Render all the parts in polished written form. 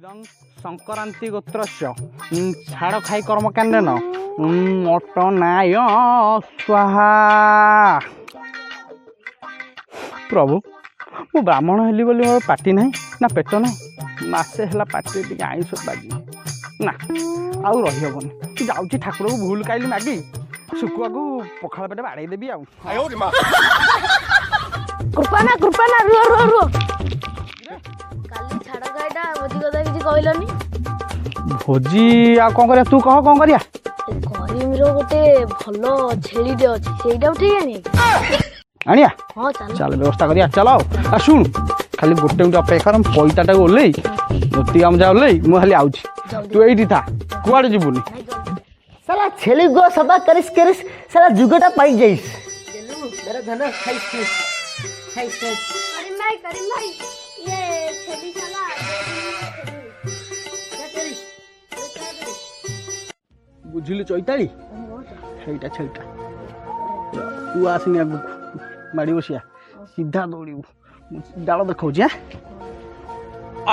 इदं संक्रांति गोत्रस्य छाड़ खाई कर्म कांडेन मटनाय स्वाहा। प्रभु मु ब्राह्मण हेली बोली मोर पाटी नहीं ना पेट नहीं मासे है पाटी टे आईस बाजी ना आउ रही हेबनी जाऊँगी ठाकुर को भूल काइली मागी शुकुआ को पखाल पेटे बाड़े देवी आउ कृपा ना रुह रुह रुह काली छाड़ खाईटा भोजी कथा किसी कहलनी भोजी आ कौन करिया तू कह कौन करिया करीम रो गोटे भलो छेलीटे अछि सेटा उठे आनी आनिया हां चल चल व्यवस्था करिया चलो आ सुन खाली गोटे मिनट अपेक्षा कर पैताटा ओल्लै मोती काम जा ओल्लै मु खाली आउछि तू एइठी था कुआडे जिबुनी साला छेली गो सभा करिस करिस साला जुगटा पाई जाइस मेरा धन खाइस करीम भाई ये छेली साला बुझिलु चैताली ସେଇଟା ଛେଳିଟା ତୁ ଆସିନି ଆଗକୁ ମାଡ଼ି ବସିଆ ସିଧା ଦୌଡ଼ିବୁ ଡାଳ ଦେଖାଉଛି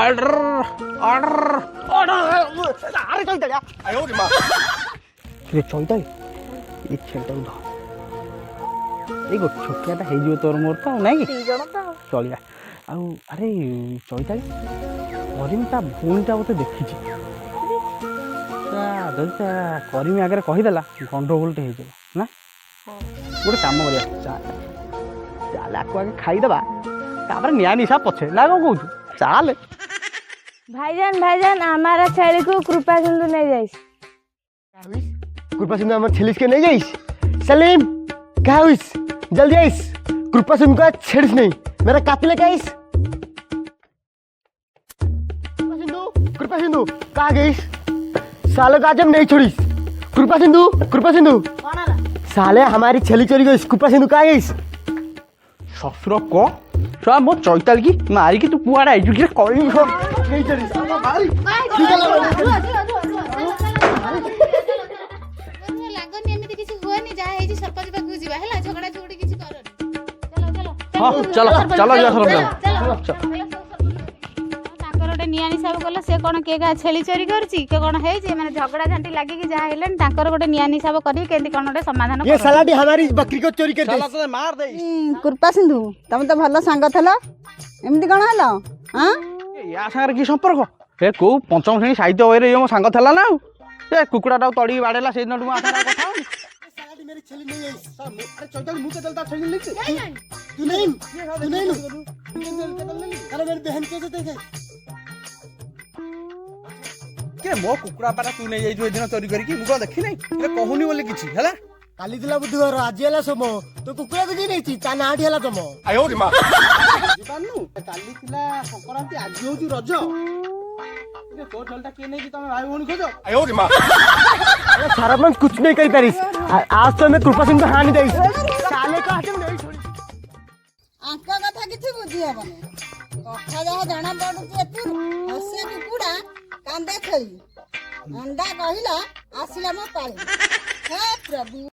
ଅର୍ଡର ଅର୍ଡର ଅର୍ଡର ଆରେ ଚୈତାଳିଆ ଚୈତାଳି ଏ ଛେଳିଟାକୁ ଧର ଏଇ ଗୋଟେ ଛୋଟିଆଟା ହେଇଯିବ ତୋର ମୋର ତ ନାଇଁ କି ଚଳିଆ ଆଉ ଆରେ ଚୈତାଳି କରିମି ତା ଭଉଣୀଟା ମୋତେ ଦେଖିଛି ଯଦି ତା କରିମି ଆଗରେ କହିଦେଲା ଗଣ୍ଡଗୋଳଟେ ହେଇଯିବ ନା ଗୋଟେ କାମ କରିବା ଚାଲେ ଆକୁ ଆଗେ ଖାଇଦେବା ତାପରେ ନିଆଁ ନିଶା ପଛେ ନା କ'ଣ କହୁଛୁ ଚାଲେ भाईजान हमारा छेली को कृपा सिंधु नहीं जाइस कृपा सिंधु हमर छेलिस के नहीं जाइस सलीम कहाँ हुइस जल्दी आइस कृपा सिंधु का छेड़िस नहीं मेरा कापी लेके आइस कृपा सिंधु कहाँ गइस साले का आज हम नहीं छोड़िस कृपा सिंधु साले हमारी छेली चोरी गइस कृपा सिंधु कहाँ गइस ଶ୍ୱଶୁର କ ଛୁଆ ମୋ ଚୈତାଳି କି ମାରିକି ତୁ କୁଆଡ଼େ ଆଇଛୁ କି କହିବି ଲାଗନି ଏମିତି କିଛି ହୁଏନି ଯାହା ହେଇଛି ସରପଞ୍ଚ ପାଖକୁ ଯିବା ହେଲା ଝଗଡ଼ା ଝଗଡ଼ି କିଛି କରନି ହଁ ଚାଲ ଚାଲ ଯିବା ସରପଞ୍ଚ ତାଙ୍କର ଗୋଟେ ନିଆଁ ହିସାବ କଲେ ସେ କ'ଣ କିଏ କାହା ଛେଳି ଚୋରି କରୁଛି କିଏ କ'ଣ ହେଇଛି ମାନେ ଝଗଡ଼ା ଝାଣ୍ଟି ଲାଗିକି ଯାହା ହେଲେଣି ତାଙ୍କର ଗୋଟେ ନିଆଁ ହିସାବ କରିକି କେମିତି କ'ଣ ଗୋଟେ ସମାଧାନ ये सालाटी हमारी बकरी को चोरी कर दी ମାର ଦେଇ कृपा सिंधु तुम तो भल सांग थल एमती कौन हल हाँ ୟା ସାଙ୍ଗରେ କି ସମ୍ପର୍କ ଏ କୋଉ ପଞ୍ଚମ ଶ୍ରେଣୀ ସାହିତ୍ୟ ବହିରେ ଇଏ ମୋ ସାଙ୍ଗ ଥିଲା ନା ଆଉ ଏ କୁକୁଡ଼ାଟାକୁ ତଡ଼ିକି ବାଡ଼େଇଲା ସେଇଦିନଠୁ ମୋ ସାଙ୍ଗରେ କଥା ହଉନି सालाटी मेरी छेली नहीं आई अरे चौताली मुंह के चलता छेली नहीं तू नहीं अरे मेरी बहन कैसे देखे के ମୋ କୁକୁଡ଼ା ପାରା ତୁ ନେଇ ଯାଇଛୁ ଏଦିନ ଚୋରି କରିକି ମୁଁ କ'ଣ ଦେଖି ନାହିଁ ଏ କହୁନି ବୋଲି କିଛି ହେଲା काली दिला बुधवार आज है सोम तो कुकुड़ा भी नहीं थी ता नाटी है तुम ବୁଝିପାରୁନୁ କାଲି ଥିଲା ସଂକ୍ରାନ୍ତି ଆଜି ହଉଛି ରଜ ତୋ ଛେଳିଟା କିଏ ନେଇକି ତମେ ଭାଇ ଭଉଣୀ ଖୋଜ सरपंच कुछ नहीं कर पारिस आज तो मैं कृपा सिंह हानि दे साले का हाथ में नहीं छोड़ी आंका कथा किछि बुझी हबनी कथा जहा जाना पडुची एतुर हसे कुकुडा कांदे छेली अंडा कहिला आसिला मो पाळी हे प्रभु